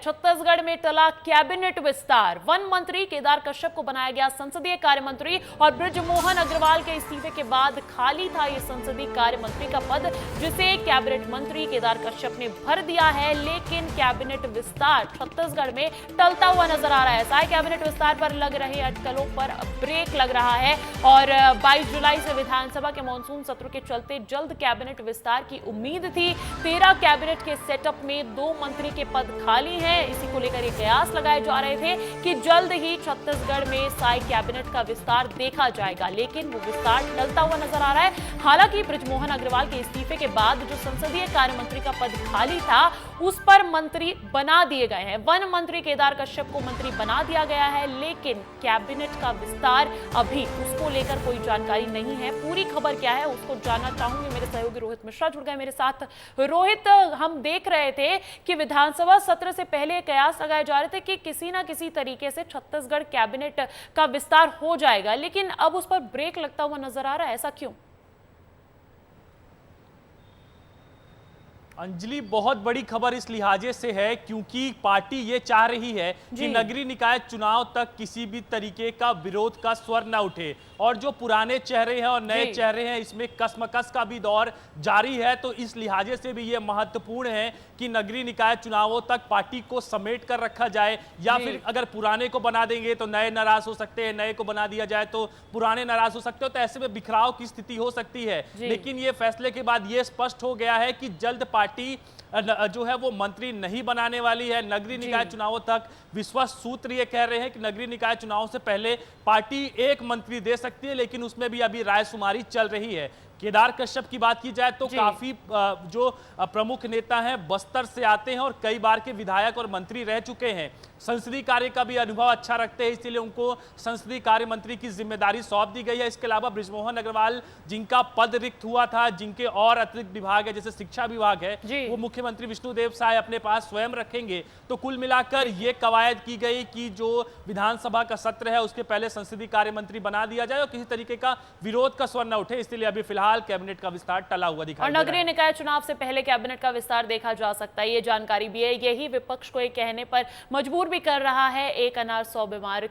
छत्तीसगढ़ में टला कैबिनेट विस्तार। वन मंत्री केदार कश्यप को बनाया गया संसदीय कार्य मंत्री और बृजमोहन अग्रवाल के इस्तीफे के बाद खाली था ये संसदीय कार्य मंत्री का पद, जिसे कैबिनेट मंत्री केदार कश्यप ने भर दिया है। लेकिन कैबिनेट विस्तार छत्तीसगढ़ में टलता हुआ नजर आ रहा है। साय कैबिनेट विस्तार पर लग रहे अटकलों पर ब्रेक लग रहा है और 22 जुलाई से विधानसभा के मानसून सत्र के चलते जल्द कैबिनेट विस्तार की उम्मीद थी। 13 कैबिनेट के सेटअप में 2 मंत्री के पद खाली हैं। इसी को लेकर ये कयास लगाए जा रहे थे कि जल्द ही छत्तीसगढ़ में साय कैबिनेट का विस्तार देखा जाएगा, लेकिन वो विस्तार टलता हुआ नजर आ रहा है। हालांकि बृजमोहन अग्रवाल के इस्तीफे के बाद जो संसदीय कार्य मंत्री का पद खाली था उस पर मंत्री बना दिए गए हैं। वन मंत्री केदार कश्यप को मंत्री बना दिया गया है, लेकिन कैबिनेट का विस्तार अभी उसको लेकर कोई जानकारी नहीं है। पूरी खबर क्या है उसको जानना चाहूंगी। मेरे सहयोगी रोहित मिश्रा जुड़ गए मेरे साथ। रोहित, हम देख रहे थे कि विधानसभा सत्र से पहले कयास लगाए जा रहे थे कि किसी ना किसी तरीके से छत्तीसगढ़ कैबिनेट का विस्तार हो जाएगा, लेकिन अब उस पर ब्रेक लगता हुआ नजर आ रहा है। ऐसा क्यों? अंजलि, बहुत बड़ी खबर इस लिहाजे से है क्योंकि पार्टी ये चाह रही है कि नगरीय निकाय चुनाव तक किसी भी तरीके का विरोध का स्वर न उठे और जो पुराने चेहरे हैं और नए चेहरे हैं इसमें कसमकस का भी दौर जारी है। तो इस लिहाजे से भी ये महत्वपूर्ण है कि नगरीय निकाय चुनावों तक पार्टी को समेट कर रखा जाए, या फिर अगर पुराने को बना देंगे तो नए नाराज हो सकते हैं, नए को बना दिया जाए तो पुराने नाराज हो सकते हो, तो ऐसे में बिखराव की स्थिति हो सकती है। लेकिन ये फैसले के बाद ये स्पष्ट हो गया है कि जल्द पार्टी जो है वो मंत्री नहीं बनाने वाली है। नगरीय निकाय चुनावों तक विश्वास सूत्र ये कह रहे हैं कि नगरीय निकाय चुनाव से पहले पार्टी एक मंत्री दे सकती है, लेकिन उसमें भी अभी रायशुमारी चल रही है। केदार कश्यप की बात की जाए तो काफी जो प्रमुख नेता हैं बस्तर से आते हैं और कई बार के विधायक और मंत्री रह चुके हैं। संसदीय कार्य का भी अनुभव अच्छा रखते हैं, इसलिए उनको संसदीय कार्य मंत्री की जिम्मेदारी सौंप दी गई है। इसके अलावा बृजमोहन अग्रवाल जिनका पद रिक्त हुआ था, जिनके और अतिरिक्त विभाग है जैसे शिक्षा विभाग है, वो मुख्यमंत्री विष्णुदेव साय अपने पास स्वयं रखेंगे। तो कुल मिलाकर ये कवायद की गई कि जो विधानसभा का सत्र है उसके पहले संसदीय कार्य मंत्री बना दिया जाए और किसी तरीके का विरोध का स्वर न उठे, इसलिए अभी फिलहाल कैबिनेट का विस्तार टला हुआ दिखाई दे रहा है। नगरीय निकाय चुनाव से पहले कैबिनेट का विस्तार देखा जा सकता है, ये जानकारी भी है। यही विपक्ष को ये कहने पर मजबूर भी कर रहा है एक अनार 100 बीमार।